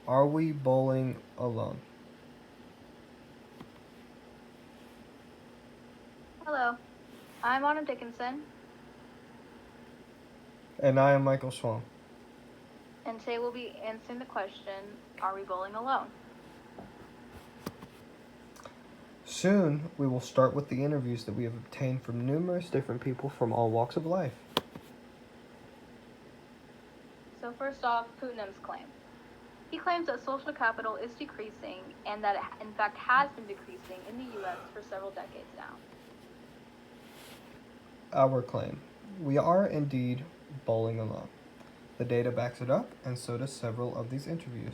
Are we bowling alone? Hello, I'm Autumn Dickinson, And I am Michael Schwalm. and today we'll be answering the question, are we bowling alone? Soon, we will start with the interviews that we have obtained from numerous different people from all walks of life. So first off, Putnam's claim. He claims that social capital is decreasing and that it in fact has been decreasing in the US for several decades now. Our claim. We are indeed bowling alone. The data backs it up, and so does several of these interviews.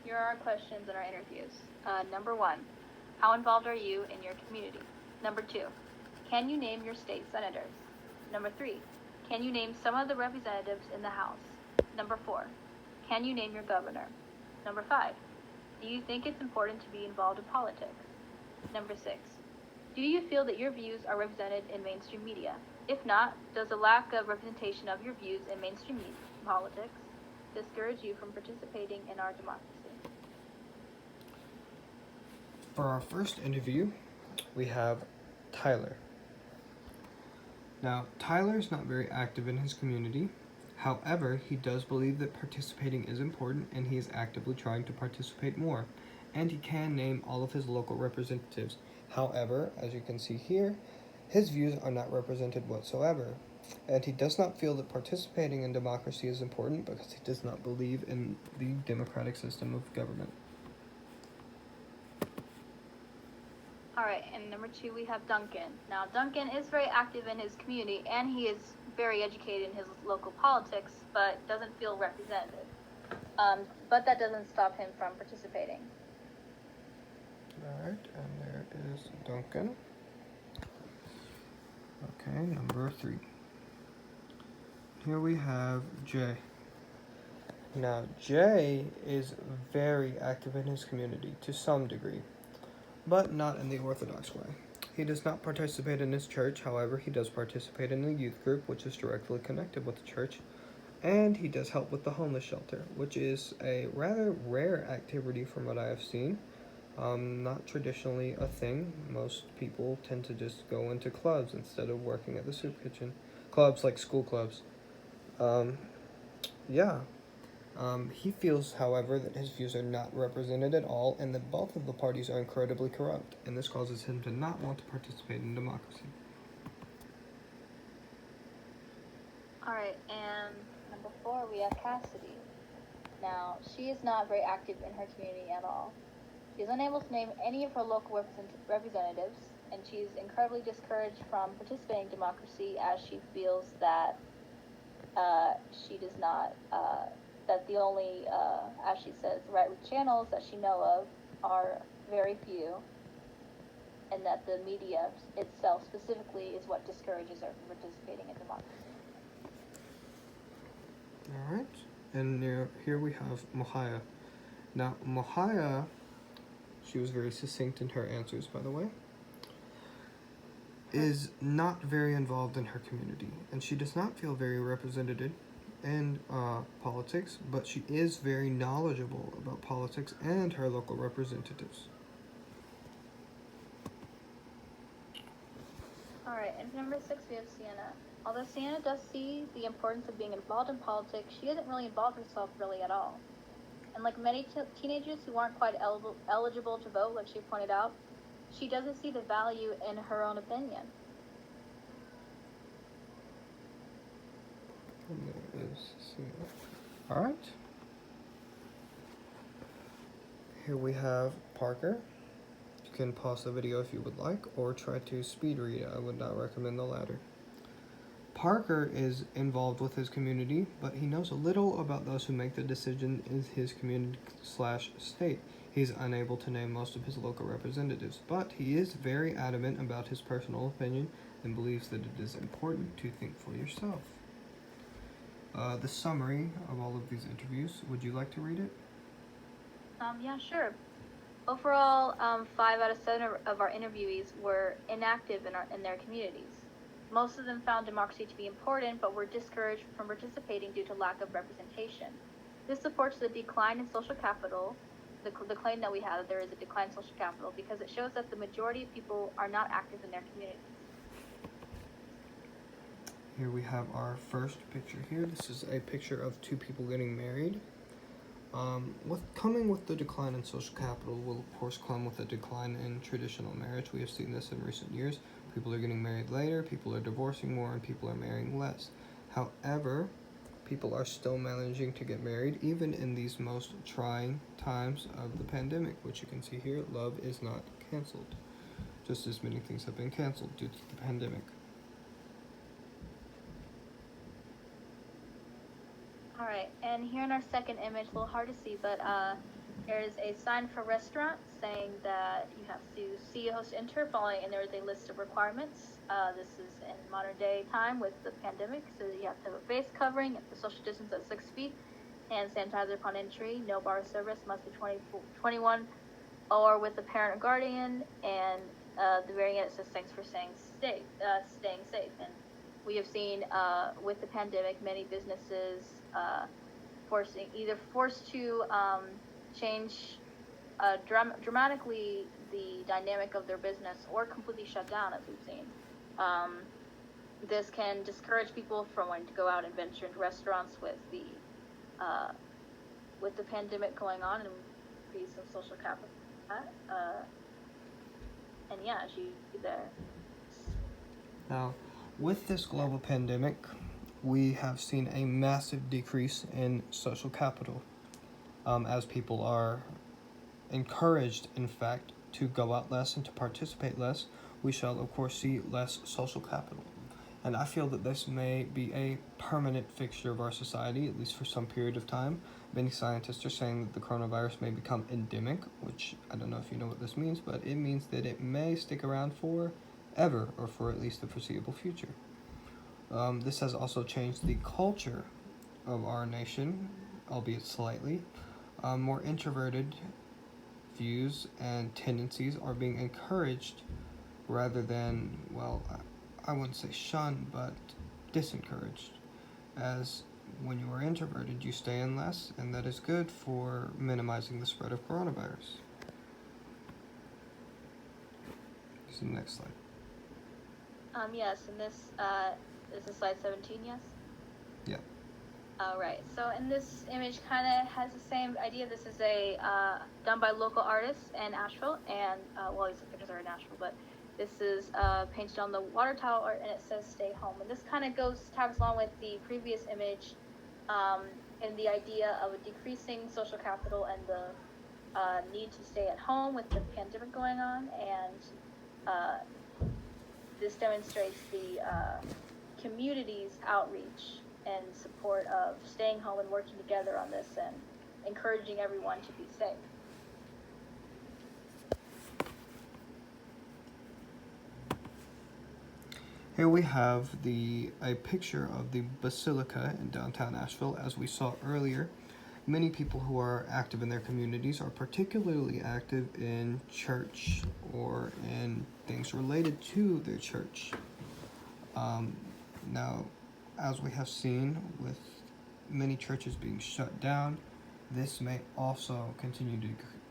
Here are our questions in our interviews. Number 1, how involved are you in your community? Number 2, can you name your state senators? Number 3, can you name some of the representatives in the House? Number 4, can you name your governor? Number 5, do you think it's important to be involved in politics? Number 6, do you feel that your views are represented in mainstream media? If not, does a lack of representation of your views in mainstream politics discourage you from participating in our democracy? For our first interview, we have Tyler. Now, Tyler is not very active in his community. However, he does believe that participating is important and he is actively trying to participate more. And he can name all of his local representatives. However, as you can see here, his views are not represented whatsoever. And he does not feel that participating in democracy is important because he does not believe in the democratic system of government. All right, and number 2, we have Duncan. Now, Duncan is very active in his community and he is very educated in his local politics, but doesn't feel represented. But that doesn't stop him from participating. Alright, and there is Duncan. Okay, number 3. Here we have Jay. Now, Jay is very active in his community to some degree, but not in the Orthodox way. He does not participate in his church, however, he does participate in a youth group, which is directly connected with the church, and he does help with the homeless shelter, which is a rather rare activity from what I have seen. Not traditionally a thing. Most people tend to just go into clubs instead of working at the soup kitchen. Clubs like school clubs. Um, yeah. He feels, however, that his views are not represented at all and that both of the parties are incredibly corrupt, and this causes him to not want to participate in democracy. All right, and number 4, we have Cassidy. Now, she is not very active in her community at all. She is unable to name any of her local representatives, and she's incredibly discouraged from participating in democracy as she feels that she does not, that the only, as she says, right channels that she know of are very few, and that the media itself specifically is what discourages her from participating in democracy. Alright, and here we have Mohaya. Now, Mohaya, she was very succinct in her answers, by the way, is not very involved in her community, and she does not feel very represented in politics, but she is very knowledgeable about politics and her local representatives. All right, and number 6, we have Sienna. Although Sienna does see the importance of being involved in politics, she isn't really involved herself really at all. And like many teenagers who aren't quite eligible to vote, like she pointed out, she doesn't see the value in her own opinion. And there is Sienna. Alright. Here we have Parker. You can pause the video if you would like, or try to speed read. I would not recommend the latter. Parker is involved with his community, but he knows a little about those who make the decision in his community/state. He's unable to name most of his local representatives, but he is very adamant about his personal opinion and believes that it is important to think for yourself. The summary of all of these interviews, would you like to read it? Yeah, sure. Overall, 5 out of 7 of our interviewees were inactive in their communities. Most of them found democracy to be important, but were discouraged from participating due to lack of representation. This supports the decline in social capital, the claim that we have that there is a decline in social capital, because it shows that the majority of people are not active in their communities. Here we have our first picture here. This is a picture of two people getting married. Coming with the decline in social capital will of course come with a decline in traditional marriage. We have seen this in recent years. People are getting married later, people are divorcing more, and people are marrying less. However, people are still managing to get married even in these most trying times of the pandemic, which you can see here. Love is not canceled, just as many things have been canceled due to the pandemic. All right, and here in our second image, a little hard to see, but there is a sign for restaurants saying that you have to see a host to enter, following, and there is a list of requirements. This is in modern day time with the pandemic, so you have to have a face covering, the social distance at 6 feet, hand sanitizer upon entry, no bar service, must be 21 or with a parent or guardian, and the very end it says thanks for staying safe. And we have seen with the pandemic many businesses forced to change dramatically the dynamic of their business or completely shut down, as we've seen. This can discourage people from wanting to go out and venture into restaurants with the pandemic going on and increase of social capital. And yeah, as you see there. Now, with this global pandemic, we have seen a massive decrease in social capital, as people are encouraged, in fact, to go out less and to participate less. We shall, of course, see less social capital. And I feel that this may be a permanent fixture of our society, at least for some period of time. Many scientists are saying that the coronavirus may become endemic, which I don't know if you know what this means, but it means that it may stick around forever, or for at least the foreseeable future. This has also changed the culture of our nation, albeit slightly. More introverted views and tendencies are being encouraged rather than, well, I wouldn't say shunned, but disencouraged. As when you are introverted, you stay in less, and that is good for minimizing the spread of coronavirus. This is the next slide. Yes, and this is slide 17, yes? Yeah. All right, so in this image kind of has the same idea. This is done by local artists in Asheville, and well, these pictures are in Asheville, but this is painted on the water tower, and it says "Stay home." And this kind of tags along with the previous image, and the idea of a decreasing social capital and the need to stay at home with the pandemic going on, and this demonstrates the community's outreach and support of staying home and working together on this and encouraging everyone to be safe. Here we have a picture of the Basilica in downtown Asheville. As we saw earlier, many people who are active in their communities are particularly active in church or in things related to their church. Now, as we have seen with many churches being shut down, this may also continue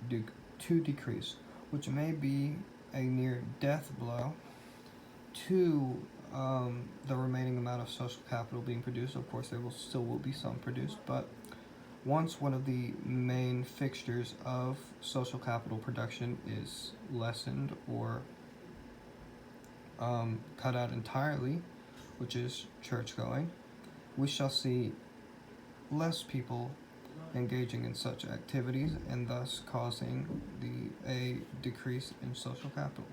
to decrease, which may be a near death blow to the remaining amount of social capital being produced. Of course, there will be some produced, but once one of the main fixtures of social capital production is lessened or cut out entirely, which is church going, we shall see less people engaging in such activities, and thus causing a decrease in social capital.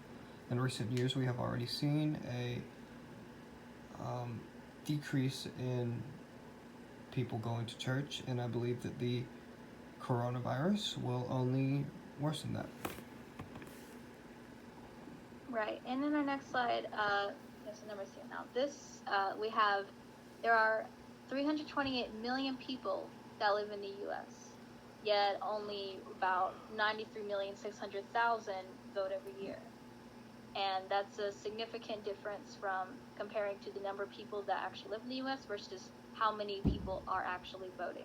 In recent years, we have already seen a decrease in people going to church, and I believe that the coronavirus will only worsen that. Right, and then our next slide, there's the numbers here now. This, there are 328 million people that live in the U.S., yet only about 93,600,000 vote every year. And that's a significant difference from comparing to the number of people that actually live in the U.S. versus how many people are actually voting.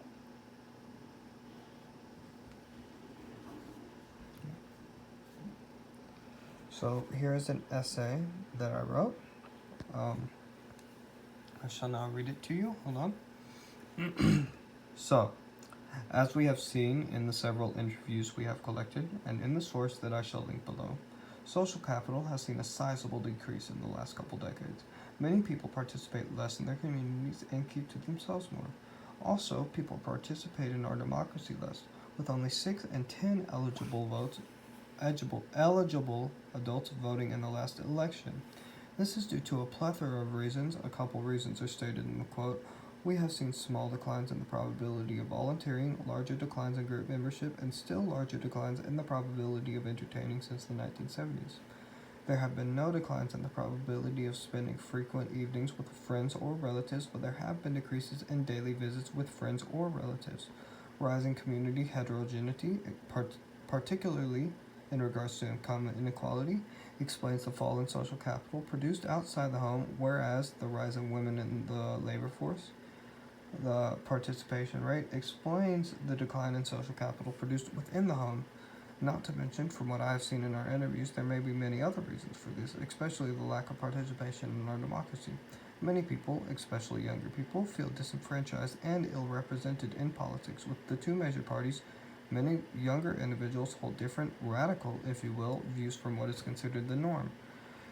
So here is an essay that I wrote. I shall now read it to you. Hold on. So, as we have seen in the several interviews we have collected, and in the source that I shall link below, social capital has seen a sizable decrease in the last couple decades. Many people participate less in their communities and keep to themselves more. Also, people participate in our democracy less, with only 6 and 10 eligible adults voting in the last election. This is due to a plethora of reasons. A couple reasons are stated in the quote. We have seen small declines in the probability of volunteering, larger declines in group membership, and still larger declines in the probability of entertaining since the 1970s. There have been no declines in the probability of spending frequent evenings with friends or relatives, but there have been decreases in daily visits with friends or relatives. Rising community heterogeneity, particularly in regards to income inequality, explains the fall in social capital produced outside the home, whereas the rise of women in the labor force, the participation rate, explains the decline in social capital produced within the home. Not to mention, from what I have seen in our interviews, there may be many other reasons for this, especially the lack of participation in our democracy. Many people, especially younger people, feel disenfranchised and ill-represented in politics. With the two major parties, many younger individuals hold different, radical, if you will, views from what is considered the norm.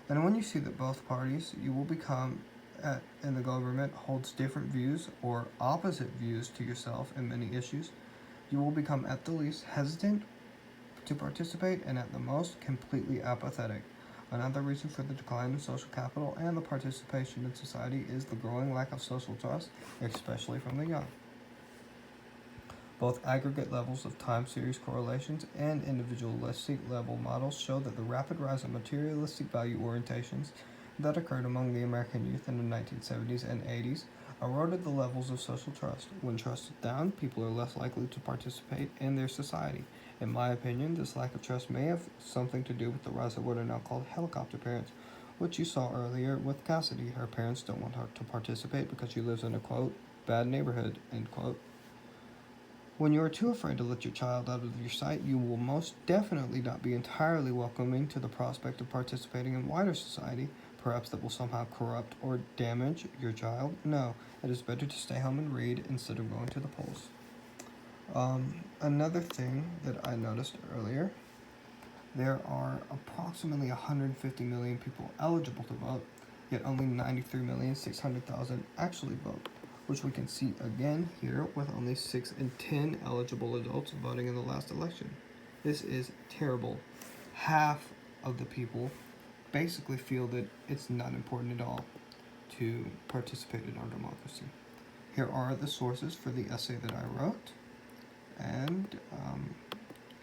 And when you see that both parties you will become in the government holds different views or opposite views to yourself in many issues, you will become at the least hesitant to participate and at the most completely apathetic. Another reason for the decline in social capital and the participation in society is the growing lack of social trust, especially from the young. Both aggregate levels of time series correlations and individualistic level models show that the rapid rise of materialistic value orientations that occurred among the American youth in the 1970s and 80s eroded the levels of social trust. When trust is down, people are less likely to participate in their society. In my opinion, this lack of trust may have something to do with the rise of what are now called helicopter parents, which you saw earlier with Cassidy. Her parents don't want her to participate because she lives in a, quote, bad neighborhood, end quote. When you are too afraid to let your child out of your sight, you will most definitely not be entirely welcoming to the prospect of participating in wider society, perhaps that will somehow corrupt or damage your child. No, it is better to stay home and read instead of going to the polls. Another thing that I noticed earlier, there are approximately 150 million people eligible to vote, yet only 93,600,000 actually vote, which we can see again here with only 6 and 10 eligible adults voting in the last election. This is terrible. Half of the people basically feel that it's not important at all to participate in our democracy. Here are the sources for the essay that I wrote, and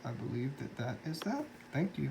I believe that is that. Thank you.